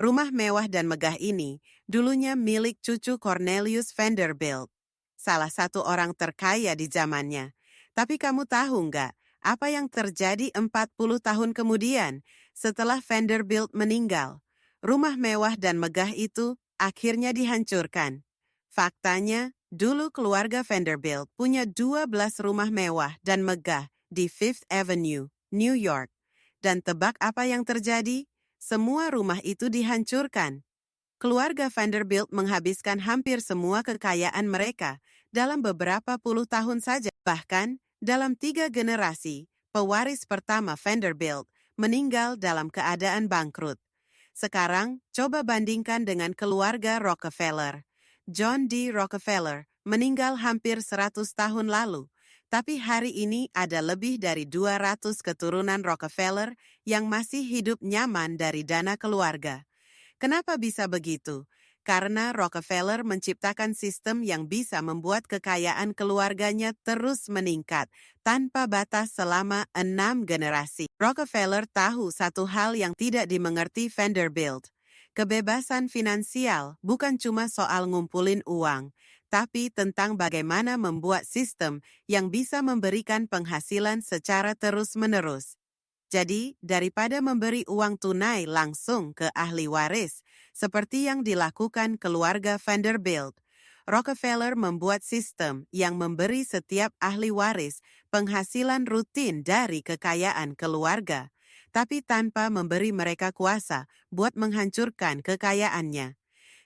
Rumah mewah dan megah ini dulunya milik cucu Cornelius Vanderbilt, salah satu orang terkaya di zamannya. Tapi kamu tahu nggak, apa yang terjadi 40 tahun kemudian setelah Vanderbilt meninggal? Rumah mewah dan megah itu akhirnya dihancurkan. Faktanya, dulu keluarga Vanderbilt punya 12 rumah mewah dan megah di Fifth Avenue, New York. Dan tebak apa yang terjadi? Semua rumah itu dihancurkan. Keluarga Vanderbilt menghabiskan hampir semua kekayaan mereka dalam beberapa puluh tahun saja. Bahkan, dalam 3 generasi, pewaris pertama Vanderbilt meninggal dalam keadaan bangkrut. Sekarang, coba bandingkan dengan keluarga Rockefeller. John D. Rockefeller meninggal hampir 100 tahun lalu. Tapi hari ini ada lebih dari 200 keturunan Rockefeller yang masih hidup nyaman dari dana keluarga. Kenapa bisa begitu? Karena Rockefeller menciptakan sistem yang bisa membuat kekayaan keluarganya terus meningkat tanpa batas selama 6 generasi. Rockefeller tahu satu hal yang tidak dimengerti Vanderbilt. Kebebasan finansial bukan cuma soal ngumpulin uang, tapi tentang bagaimana membuat sistem yang bisa memberikan penghasilan secara terus-menerus. Jadi, daripada memberi uang tunai langsung ke ahli waris, seperti yang dilakukan keluarga Vanderbilt, Rockefeller membuat sistem yang memberi setiap ahli waris penghasilan rutin dari kekayaan keluarga, tapi tanpa memberi mereka kuasa buat menghancurkan kekayaannya.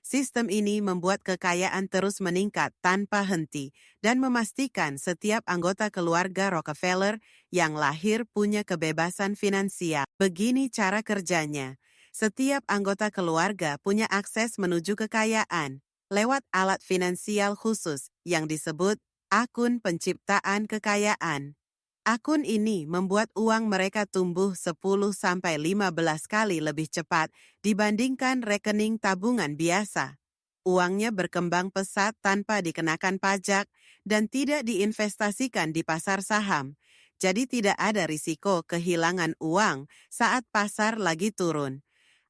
Sistem ini membuat kekayaan terus meningkat tanpa henti dan memastikan setiap anggota keluarga Rockefeller yang lahir punya kebebasan finansial. Begini cara kerjanya. Setiap anggota keluarga punya akses menuju kekayaan lewat alat finansial khusus yang disebut akun penciptaan kekayaan. Akun ini membuat uang mereka tumbuh 10-15 kali lebih cepat dibandingkan rekening tabungan biasa. Uangnya berkembang pesat tanpa dikenakan pajak dan tidak diinvestasikan di pasar saham. Jadi tidak ada risiko kehilangan uang saat pasar lagi turun.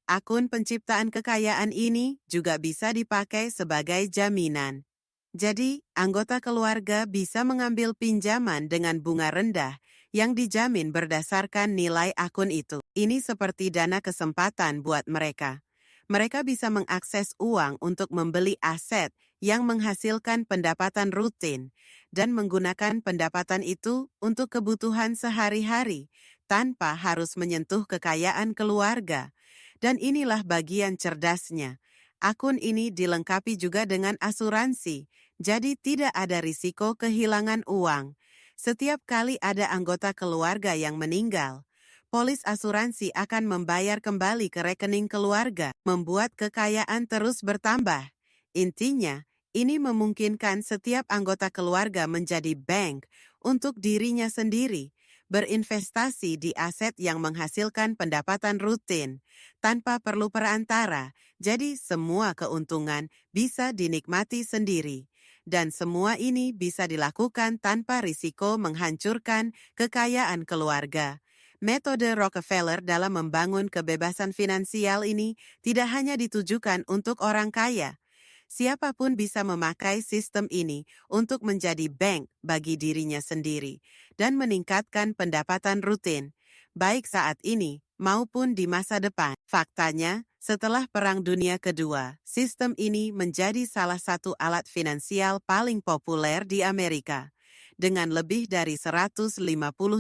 Akun penciptaan kekayaan ini juga bisa dipakai sebagai jaminan. Jadi, anggota keluarga bisa mengambil pinjaman dengan bunga rendah yang dijamin berdasarkan nilai akun itu. Ini seperti dana kesempatan buat mereka. Mereka bisa mengakses uang untuk membeli aset yang menghasilkan pendapatan rutin dan menggunakan pendapatan itu untuk kebutuhan sehari-hari tanpa harus menyentuh kekayaan keluarga. Dan inilah bagian cerdasnya. Akun ini dilengkapi juga dengan asuransi. Jadi tidak ada risiko kehilangan uang. Setiap kali ada anggota keluarga yang meninggal, polis asuransi akan membayar kembali ke rekening keluarga, membuat kekayaan terus bertambah. Intinya, ini memungkinkan setiap anggota keluarga menjadi bank untuk dirinya sendiri, berinvestasi di aset yang menghasilkan pendapatan rutin, tanpa perlu perantara, jadi semua keuntungan bisa dinikmati sendiri. Dan semua ini bisa dilakukan tanpa risiko menghancurkan kekayaan keluarga. Metode Rockefeller dalam membangun kebebasan finansial ini tidak hanya ditujukan untuk orang kaya. Siapapun bisa memakai sistem ini untuk menjadi bank bagi dirinya sendiri dan meningkatkan pendapatan rutin, baik saat ini maupun di masa depan. Faktanya, setelah Perang Dunia Kedua, sistem ini menjadi salah satu alat finansial paling populer di Amerika. Dengan lebih dari 150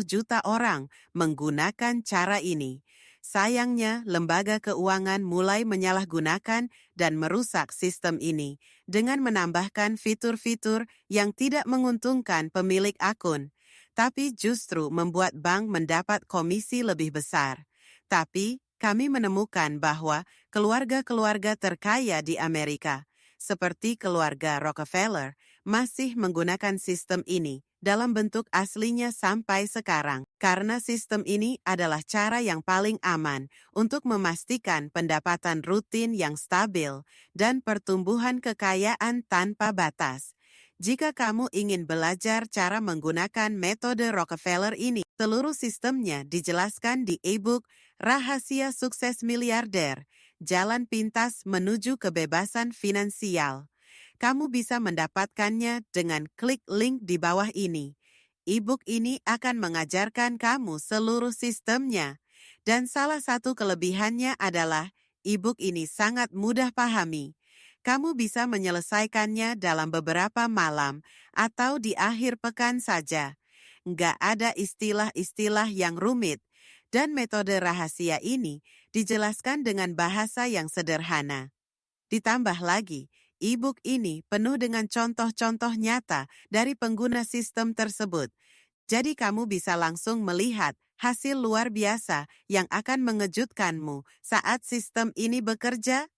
juta orang menggunakan cara ini. Sayangnya, lembaga keuangan mulai menyalahgunakan dan merusak sistem ini dengan menambahkan fitur-fitur yang tidak menguntungkan pemilik akun, tapi justru membuat bank mendapat komisi lebih besar. Tapi, kami menemukan bahwa keluarga-keluarga terkaya di Amerika, seperti keluarga Rockefeller, masih menggunakan sistem ini dalam bentuk aslinya sampai sekarang. Karena sistem ini adalah cara yang paling aman untuk memastikan pendapatan rutin yang stabil dan pertumbuhan kekayaan tanpa batas. Jika kamu ingin belajar cara menggunakan metode Rockefeller ini, seluruh sistemnya dijelaskan di e-book Rahasia Sukses Miliarder. jalan pintas menuju kebebasan finansial. Kamu bisa mendapatkannya dengan klik link di bawah ini. E-book ini akan mengajarkan kamu seluruh sistemnya. Dan salah satu kelebihannya adalah e-book ini sangat mudah pahami. Kamu bisa menyelesaikannya dalam beberapa malam atau di akhir pekan saja. Nggak ada istilah-istilah yang rumit, dan metode rahasia ini dijelaskan dengan bahasa yang sederhana. Ditambah lagi, e-book ini penuh dengan contoh-contoh nyata dari pengguna sistem tersebut. Jadi kamu bisa langsung melihat hasil luar biasa yang akan mengejutkanmu saat sistem ini bekerja.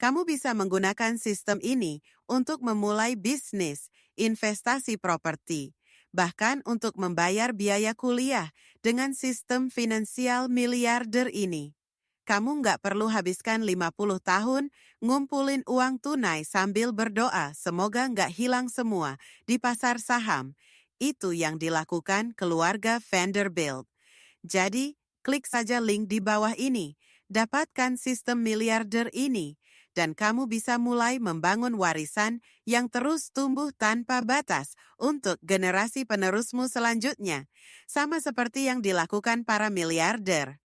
Kamu bisa menggunakan sistem ini untuk memulai bisnis, investasi properti, bahkan untuk membayar biaya kuliah dengan sistem finansial miliarder ini. Kamu nggak perlu habiskan 50 tahun ngumpulin uang tunai sambil berdoa semoga nggak hilang semua di pasar saham. Itu yang dilakukan keluarga Vanderbilt. Jadi, klik saja link di bawah ini. Dapatkan sistem miliarder ini. Dan kamu bisa mulai membangun warisan yang terus tumbuh tanpa batas untuk generasi penerusmu selanjutnya. Sama seperti yang dilakukan para miliarder.